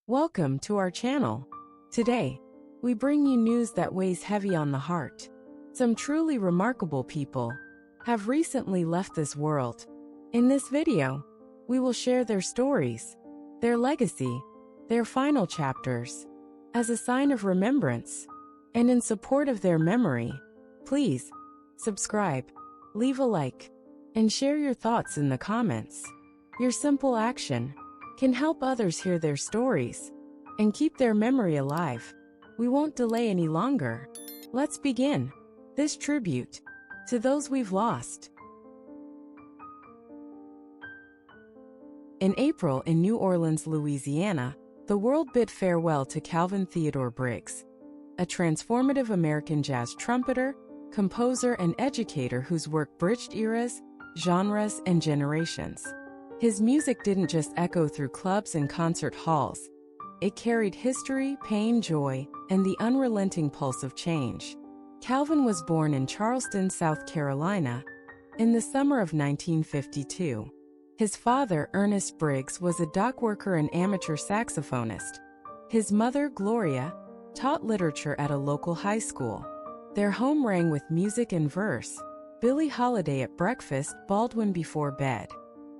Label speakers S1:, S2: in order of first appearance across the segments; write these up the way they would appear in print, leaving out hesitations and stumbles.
S1: Welcome to our channel. Today, we bring you news that weighs heavy on the heart. Some truly remarkable people have recently left this world. In this video, we will share their stories, their legacy, their final chapters. As a sign of remembrance and in support of their memory, please subscribe, leave a like, and share your thoughts in the comments. Your simple action can help others hear their stories and keep their memory alive. We won't delay any longer. Let's begin this tribute to those we've lost. In April in New Orleans, Louisiana, the world bid farewell to Calvin Theodore Briggs, a transformative American jazz trumpeter, composer, and educator whose work bridged eras, genres, and generations. His music didn't just echo through clubs and concert halls. It carried history, pain, joy, and the unrelenting pulse of change. Calvin was born in Charleston, South Carolina, in the summer of 1952. His father, Ernest Briggs, was a dock worker and amateur saxophonist. His mother, Gloria, taught literature at a local high school. Their home rang with music and verse. Billie Holiday at breakfast, Baldwin before bed.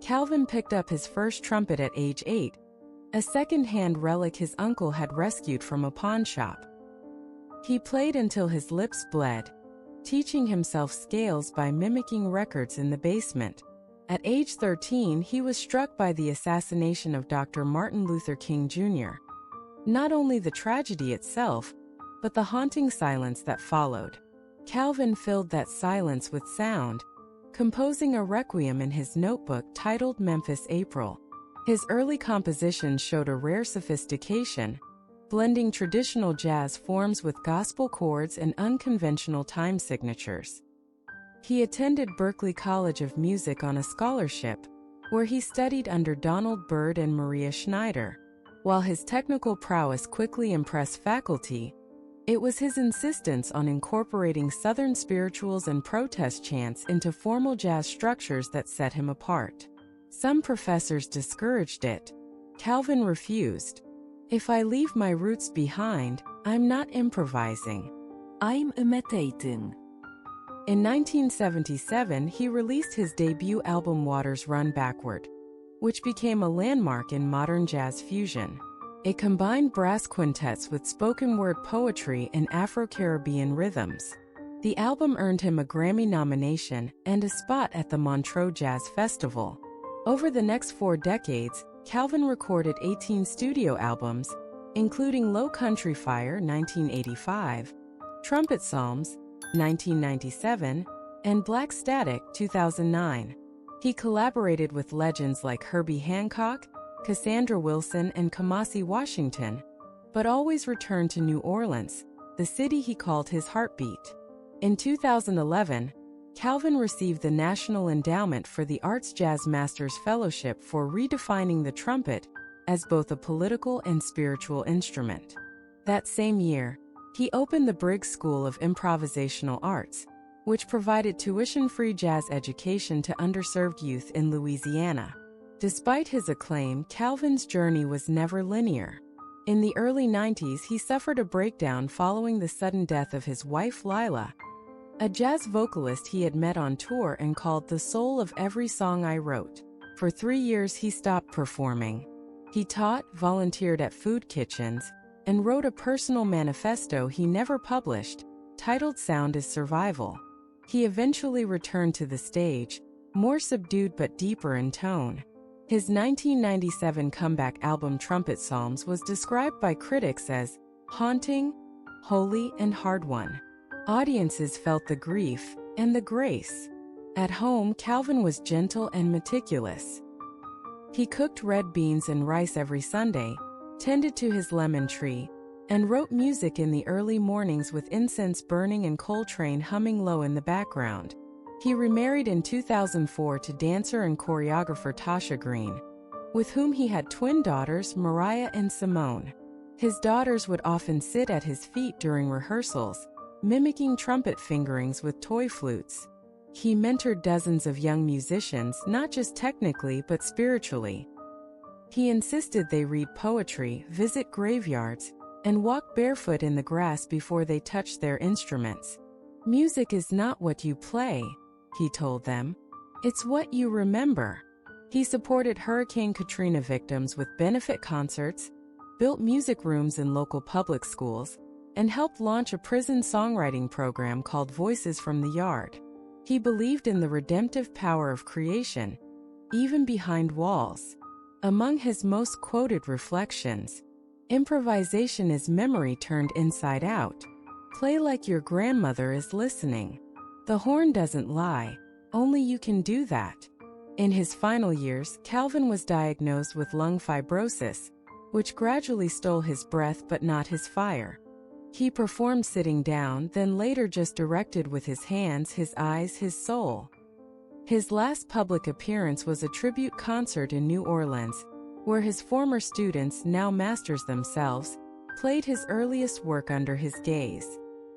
S1: Calvin picked up his first trumpet at age 8, a second-hand relic his uncle had rescued from a pawn shop. He played until his lips bled, teaching himself scales by mimicking records in the basement. At age 13, he was struck by the assassination of Dr. Martin Luther King Jr. Not only the tragedy itself, but the haunting silence that followed. Calvin filled that silence with sound, composing a requiem in his notebook titled Memphis April. His early compositions showed a rare sophistication, blending traditional jazz forms with gospel chords and unconventional time signatures. He attended Berklee College of Music on a scholarship, where he studied under Donald Byrd and Maria Schneider. While his technical prowess quickly impressed faculty, it was his insistence on incorporating Southern spirituals and protest chants into formal jazz structures that set him apart. Some professors discouraged it. Calvin refused. "If I leave my roots behind, I'm not improvising. I'm imitating." In 1977, he released his debut album Waters Run Backward, which became a landmark in modern jazz fusion. It combined brass quintets with spoken-word poetry and Afro-Caribbean rhythms. The album earned him a Grammy nomination and a spot at the Montreux Jazz Festival. Over the next 4 decades, Calvin recorded 18 studio albums, including Low Country Fire (1985), Trumpet Psalms (1997), and Black Static (2009). He collaborated with legends like Herbie Hancock, Cassandra Wilson, and Kamasi Washington, but always returned to New Orleans, the city he called his heartbeat. In 2011, Calvin received the National Endowment for the Arts Jazz Masters Fellowship for redefining the trumpet as both a political and spiritual instrument. That same year, he opened the Briggs School of Improvisational Arts, which provided tuition-free jazz education to underserved youth in Louisiana. Despite his acclaim, Calvin's journey was never linear. In the early 90s, he suffered a breakdown following the sudden death of his wife Lila, a jazz vocalist he had met on tour and called the soul of every song I wrote. For 3 years, he stopped performing. He taught, volunteered at food kitchens, and wrote a personal manifesto he never published, titled Sound is Survival. He eventually returned to the stage, more subdued but deeper in tone. His 1997 comeback album Trumpet Psalms was described by critics as haunting, holy, and hard-won. Audiences felt the grief and the grace. At home, Calvin was gentle and meticulous. He cooked red beans and rice every Sunday, tended to his lemon tree, and wrote music in the early mornings with incense burning and Coltrane humming low in the background. He remarried in 2004 to dancer and choreographer Tasha Green, with whom he had twin daughters Mariah and Simone. His daughters would often sit at his feet during rehearsals, mimicking trumpet fingerings with toy flutes. He mentored dozens of young musicians, not just technically but spiritually. He insisted they read poetry, visit graveyards, and walk barefoot in the grass before they touched their instruments. "Music is not what you play," he told them. "It's what you remember." He supported Hurricane Katrina victims with benefit concerts, built music rooms in local public schools, and helped launch a prison songwriting program called Voices from the Yard. He believed in the redemptive power of creation, even behind walls. Among his most quoted reflections, "Improvisation is memory turned inside out. Play like your grandmother is listening. The horn doesn't lie, only you can do that." In his final years, Calvin was diagnosed with lung fibrosis, which gradually stole his breath but not his fire. He performed sitting down, then later just directed with his hands, his eyes, his soul. His last public appearance was a tribute concert in New Orleans, where his former students, now masters themselves, played his earliest work under his gaze.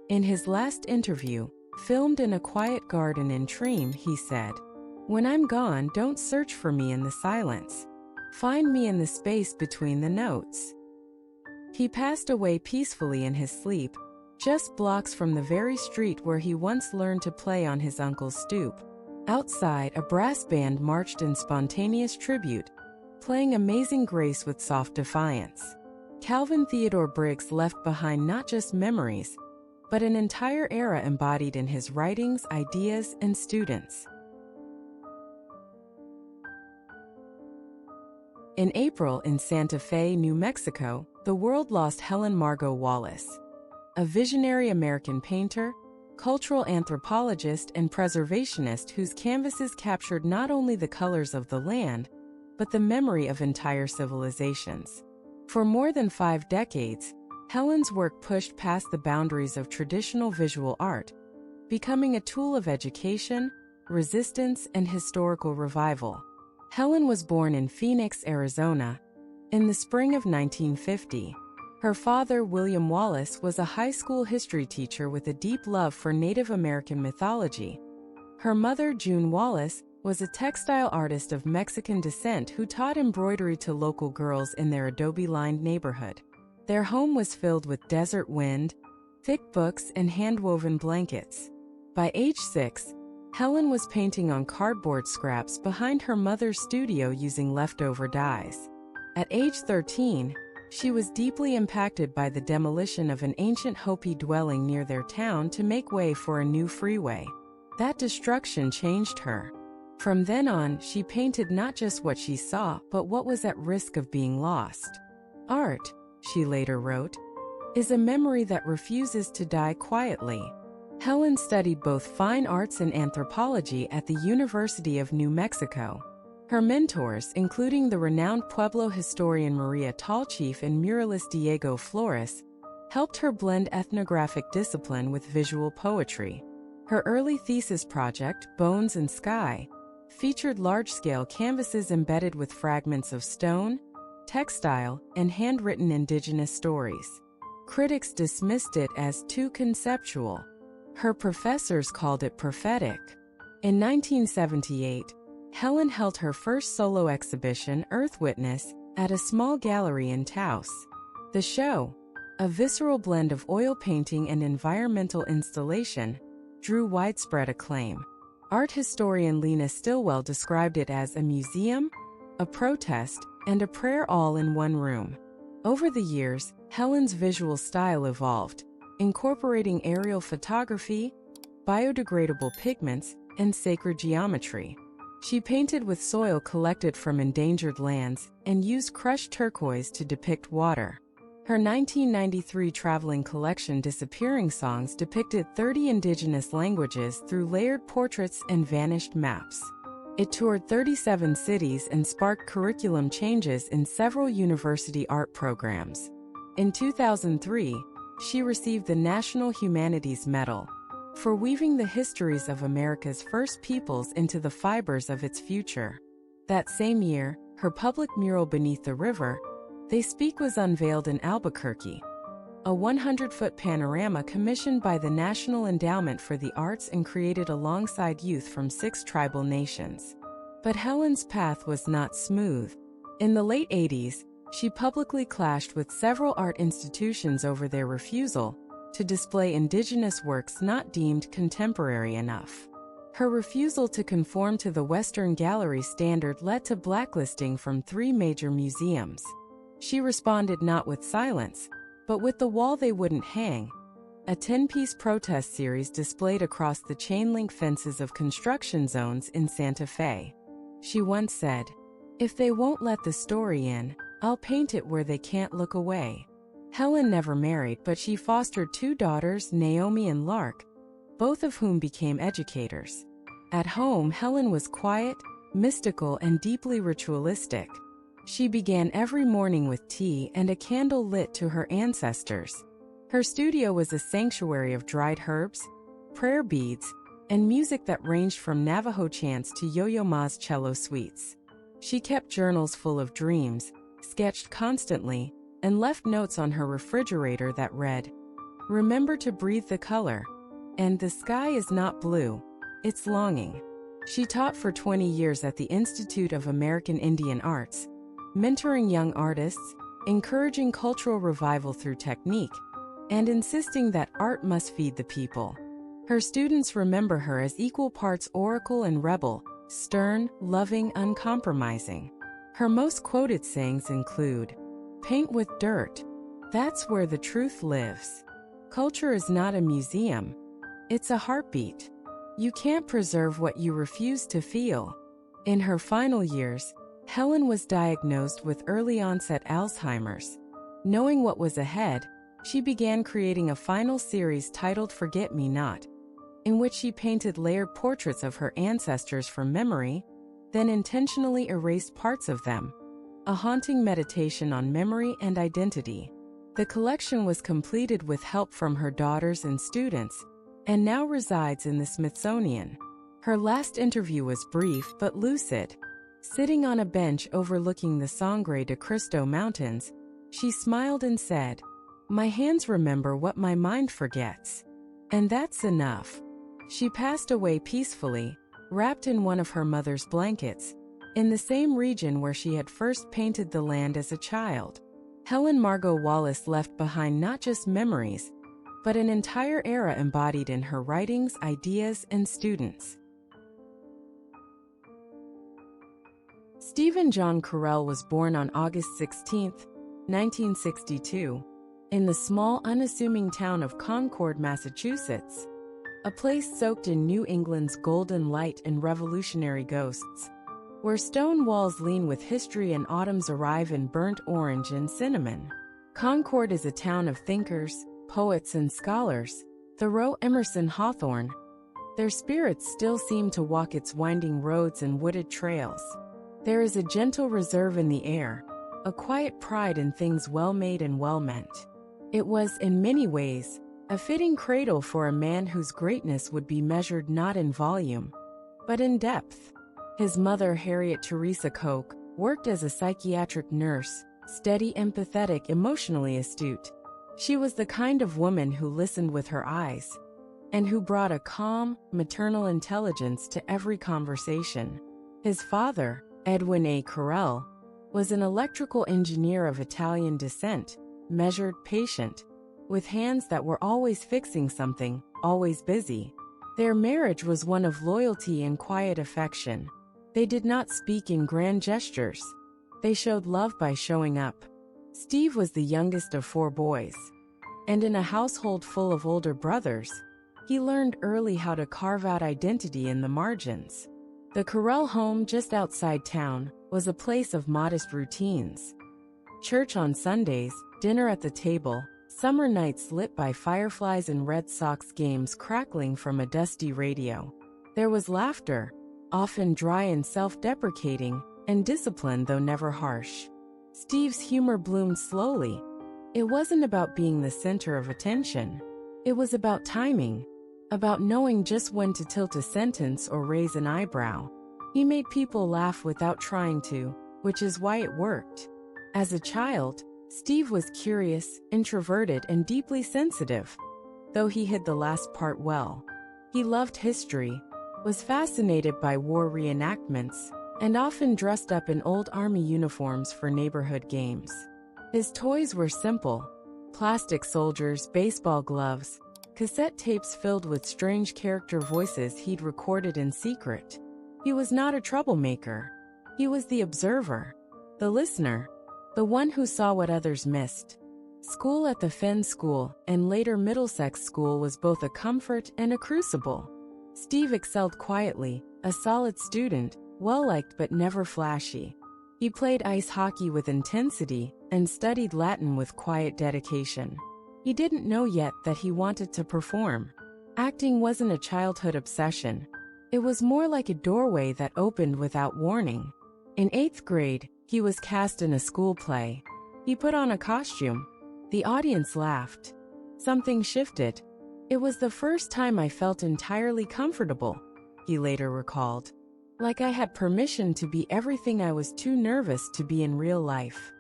S1: In his last interview, filmed in a quiet garden in Treem, he said, "When I'm gone, don't search for me in the silence. Find me in the space between the notes." He passed away peacefully in his sleep, just blocks from the very street where he once learned to play on his uncle's stoop. Outside, a brass band marched in spontaneous tribute, playing Amazing Grace with soft defiance. Calvin Theodore Briggs left behind not just memories, but an entire era embodied in his writings, ideas, and students. In April, in Santa Fe, New Mexico, the world lost Helen Margot Wallace, a visionary American painter, cultural anthropologist, and preservationist whose canvases captured not only the colors of the land, but the memory of entire civilizations. For more than 5 decades, Helen's work pushed past the boundaries of traditional visual art, becoming a tool of education, resistance, and historical revival. Helen was born in Phoenix, Arizona, in the spring of 1950. Her father, William Wallace, was a high school history teacher with a deep love for Native American mythology. Her mother, June Wallace, was a textile artist of Mexican descent who taught embroidery to local girls in their adobe-lined neighborhood. Their home was filled with desert wind, thick books, and hand-woven blankets. By age 6, Helen was painting on cardboard scraps behind her mother's studio using leftover dyes. At age 13, she was deeply impacted by the demolition of an ancient Hopi dwelling near their town to make way for a new freeway. That destruction changed her. From then on, she painted not just what she saw, but what was at risk of being lost. "Art," she later wrote, "is a memory that refuses to die quietly." Helen studied both fine arts and anthropology at the University of New Mexico. Her mentors, including the renowned Pueblo historian Maria Tallchief and muralist Diego Flores, helped her blend ethnographic discipline with visual poetry. Her early thesis project, Bones and Sky, featured large-scale canvases embedded with fragments of stone, textile, and handwritten indigenous stories. Critics dismissed it as too conceptual. Her professors called it prophetic. In 1978, Helen held her first solo exhibition, Earth Witness, at a small gallery in Taos. The show, a visceral blend of oil painting and environmental installation, drew widespread acclaim. Art historian Lena Stillwell described it as a museum, a protest, and a prayer all in one room. Over the years, Helen's visual style evolved, incorporating aerial photography, biodegradable pigments, and sacred geometry. She painted with soil collected from endangered lands and used crushed turquoise to depict water. Her 1993 traveling collection Disappearing Songs depicted 30 indigenous languages through layered portraits and vanished maps. It toured 37 cities and sparked curriculum changes in several university art programs. In 2003, she received the National Humanities Medal for weaving the histories of America's first peoples into the fibers of its future. That same year, her public mural Beneath the River, They Speak was unveiled in Albuquerque, a 100-foot panorama commissioned by the National Endowment for the Arts and created alongside youth from 6 tribal nations. But Helen's path was not smooth. In the late 80s, she publicly clashed with several art institutions over their refusal to display indigenous works not deemed contemporary enough. Her refusal to conform to the Western Gallery standard led to blacklisting from 3 major museums. She responded not with silence, but with the wall they wouldn't hang, a 10-piece protest series displayed across the chain-link fences of construction zones in Santa Fe. She once said, "If they won't let the story in, I'll paint it where they can't look away." Helen never married, but she fostered 2 daughters, Naomi and Lark, both of whom became educators. At home, Helen was quiet, mystical, and deeply ritualistic. She began every morning with tea and a candle lit to her ancestors. Her studio was a sanctuary of dried herbs, prayer beads, and music that ranged from Navajo chants to Yo-Yo Ma's cello suites. She kept journals full of dreams, sketched constantly, and left notes on her refrigerator that read, "Remember to breathe the color," and "The sky is not blue, it's longing." She taught for 20 years at the Institute of American Indian Arts, mentoring young artists, encouraging cultural revival through technique, and insisting that art must feed the people. Her students remember her as equal parts oracle and rebel, stern, loving, uncompromising. Her most quoted sayings include, "Paint with dirt. That's where the truth lives. Culture is not a museum. It's a heartbeat. You can't preserve what you refuse to feel." In her final years, Helen was diagnosed with early-onset Alzheimer's. Knowing what was ahead, she began creating a final series titled Forget Me Not, in which she painted layered portraits of her ancestors from memory, then intentionally erased parts of them, a haunting meditation on memory and identity. The collection was completed with help from her daughters and students, and now resides in the Smithsonian. Her last interview was brief but lucid. Sitting on a bench overlooking the Sangre de Cristo Mountains, she smiled and said, "My hands remember what my mind forgets. And that's enough." She passed away peacefully, wrapped in one of her mother's blankets, in the same region where she had first painted the land as a child. Helen Margot Wallace left behind not just memories, but an entire era embodied in her writings, ideas, and students. Stephen John Carell was born on August 16, 1962, in the small, unassuming town of Concord, Massachusetts, a place soaked in New England's golden light and revolutionary ghosts, where stone walls lean with history and autumns arrive in burnt orange and cinnamon. Concord is a town of thinkers, poets, and scholars. Thoreau, Emerson, Hawthorne. Their spirits still seem to walk its winding roads and wooded trails. There is a gentle reserve in the air, a quiet pride in things well-made and well-meant. It was, in many ways, a fitting cradle for a man whose greatness would be measured not in volume, but in depth. His mother, Harriet Teresa Koch, worked as a psychiatric nurse, steady, empathetic, emotionally astute. She was the kind of woman who listened with her eyes, and who brought a calm, maternal intelligence to every conversation. His father, Edwin A. Carell, was an electrical engineer of Italian descent, measured, patient, with hands that were always fixing something, always busy. Their marriage was one of loyalty and quiet affection. They did not speak in grand gestures. They showed love by showing up. Steve was the youngest of 4 boys, and in a household full of older brothers, he learned early how to carve out identity in the margins. The Carell home, just outside town, was a place of modest routines. Church on Sundays, dinner at the table, summer nights lit by fireflies and Red Sox games crackling from a dusty radio. There was laughter, often dry and self-deprecating, and discipline though never harsh. Steve's humor bloomed slowly. It wasn't about being the center of attention. It was about timing, about knowing just when to tilt a sentence or raise an eyebrow. He made people laugh without trying to, which is why it worked. As a child, Steve was curious, introverted, and deeply sensitive, though he hid the last part well. He loved history, was fascinated by war reenactments, and often dressed up in old army uniforms for neighborhood games. His toys were simple: plastic soldiers, baseball gloves, cassette tapes filled with strange character voices he'd recorded in secret. He was not a troublemaker. He was the observer, the listener, the one who saw what others missed. School at the Fenn School, and later Middlesex School, was both a comfort and a crucible. Steve excelled quietly, a solid student, well-liked but never flashy. He played ice hockey with intensity and studied Latin with quiet dedication. He didn't know yet that he wanted to perform. Acting wasn't a childhood obsession. It was more like a doorway that opened without warning. In 8th grade, he was cast in a school play. He put on a costume. The audience laughed. Something shifted. It was the first time I felt entirely comfortable, he later recalled. Like I had permission to be everything I was too nervous to be in real life.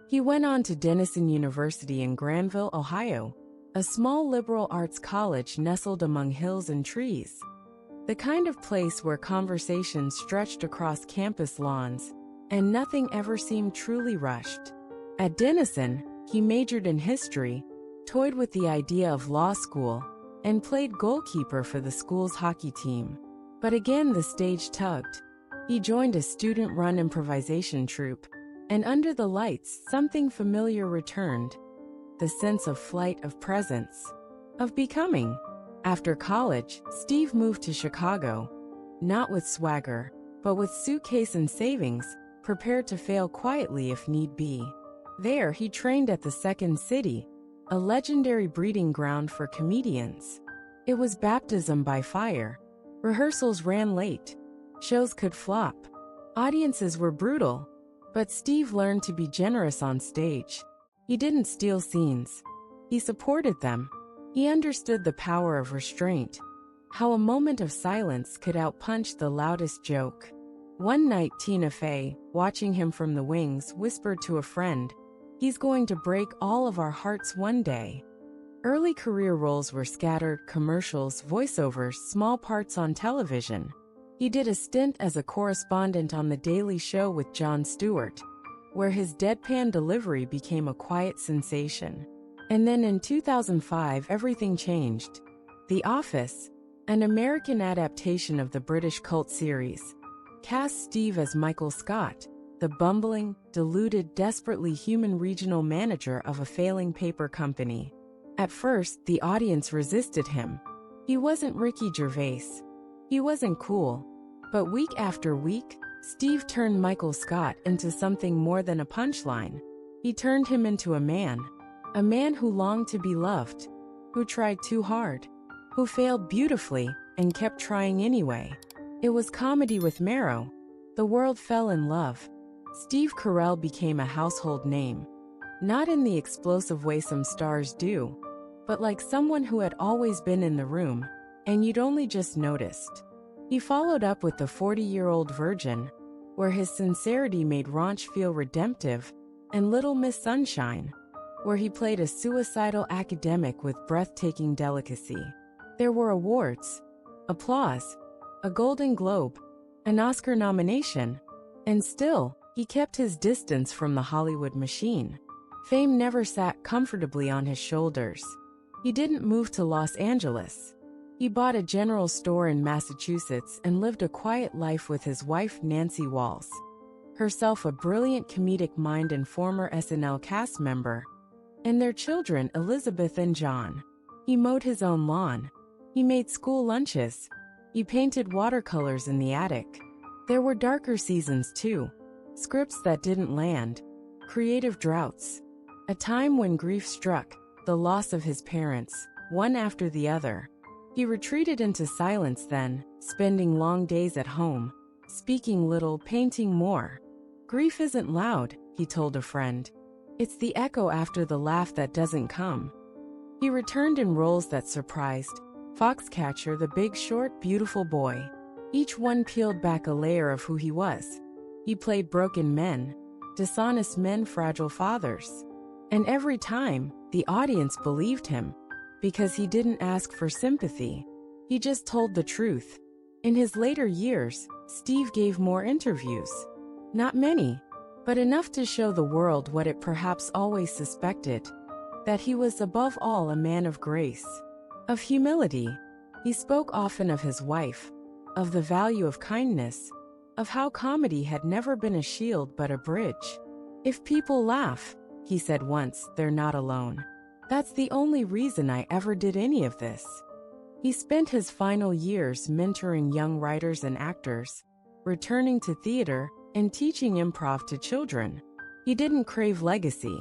S1: He went on to Denison University in Granville, Ohio, a small liberal arts college nestled among hills and trees. The kind of place where conversations stretched across campus lawns, and nothing ever seemed truly rushed. At Denison, he majored in history, toyed with the idea of law school, and played goalkeeper for the school's hockey team. But again the stage tugged. He joined a student-run improvisation troupe, and under the lights something familiar returned. The sense of flight, of presence, of becoming. After college, Steve moved to Chicago, not with swagger, but with suitcase and savings, prepared to fail quietly if need be. There he trained at the Second City, a legendary breeding ground for comedians. It was baptism by fire. Rehearsals ran late. Shows could flop. Audiences were brutal. But Steve learned to be generous on stage. He didn't steal scenes. He supported them. He understood the power of restraint, how a moment of silence could outpunch the loudest joke. One night Tina Fey, watching him from the wings, whispered to a friend, "He's going to break all of our hearts one day." Early career roles were scattered: commercials, voiceovers, small parts on television. He did a stint as a correspondent on The Daily Show with Jon Stewart, where his deadpan delivery became a quiet sensation. And then in 2005, everything changed. The Office, an American adaptation of the British cult series, cast Steve as Michael Scott, the bumbling, deluded, desperately human regional manager of a failing paper company. At first, the audience resisted him. He wasn't Ricky Gervais. He wasn't cool. But week after week, Steve turned Michael Scott into something more than a punchline. He turned him into a man who longed to be loved, who tried too hard, who failed beautifully and kept trying anyway. It was comedy with marrow. The world fell in love. Steve Carell became a household name, not in the explosive way some stars do, but like someone who had always been in the room, and you'd only just noticed. He followed up with The 40-Year-Old Virgin, where his sincerity made raunch feel redemptive, and Little Miss Sunshine, where he played a suicidal academic with breathtaking delicacy. There were awards, applause, a Golden Globe, an Oscar nomination, and still, he kept his distance from the Hollywood machine. Fame never sat comfortably on his shoulders. He didn't move to Los Angeles. He bought a general store in Massachusetts and lived a quiet life with his wife Nancy Walls, herself a brilliant comedic mind and former SNL cast member, and their children Elizabeth and John. He mowed his own lawn. He made school lunches. He painted watercolors in the attic. There were darker seasons too, scripts that didn't land, creative droughts, a time when grief struck, the loss of his parents, one after the other. He retreated into silence then, spending long days at home, speaking little, painting more. "Grief isn't loud," he told a friend. "It's the echo after the laugh that doesn't come." He returned in roles that surprised: Foxcatcher, The Big Short, Beautiful Boy. Each one peeled back a layer of who he was. He played broken men, dishonest men, fragile fathers. And every time, the audience believed him. Because he didn't ask for sympathy. He just told the truth. In his later years, Steve gave more interviews. Not many, but enough to show the world what it perhaps always suspected, that he was above all a man of grace, of humility. He spoke often of his wife, of the value of kindness, of how comedy had never been a shield but a bridge. "If people laugh," he said once, "they're not alone. That's the only reason I ever did any of this." He spent his final years mentoring young writers and actors, returning to theater, and teaching improv to children. He didn't crave legacy.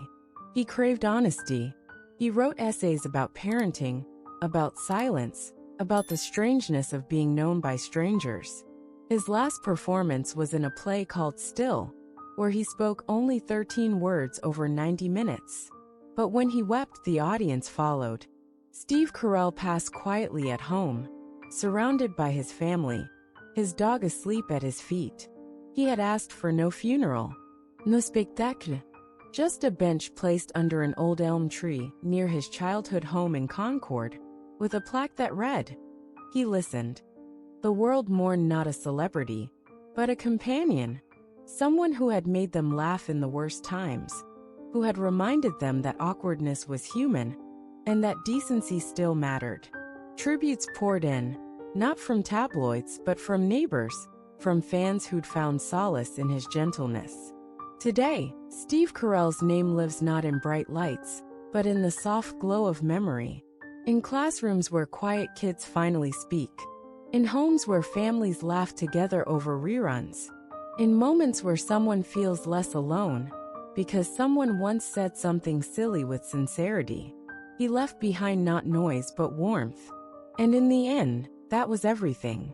S1: He craved honesty. He wrote essays about parenting, about silence, about the strangeness of being known by strangers. His last performance was in a play called Still, where he spoke only 13 words over 90 minutes. But when he wept, the audience followed. Steve Carell passed quietly at home, surrounded by his family, his dog asleep at his feet. He had asked for no funeral, no spectacle, just a bench placed under an old elm tree near his childhood home in Concord, with a plaque that read, "He listened." The world mourned not a celebrity, but a companion, someone who had made them laugh in the worst times, who had reminded them that awkwardness was human, and that decency still mattered. Tributes poured in, not from tabloids but from neighbors, from fans who'd found solace in his gentleness. Today, Steve Carell's name lives not in bright lights, but in the soft glow of memory. In classrooms where quiet kids finally speak. In homes where families laugh together over reruns. In moments where someone feels less alone, because someone once said something silly with sincerity. He left behind not noise but warmth. And in the end, that was everything.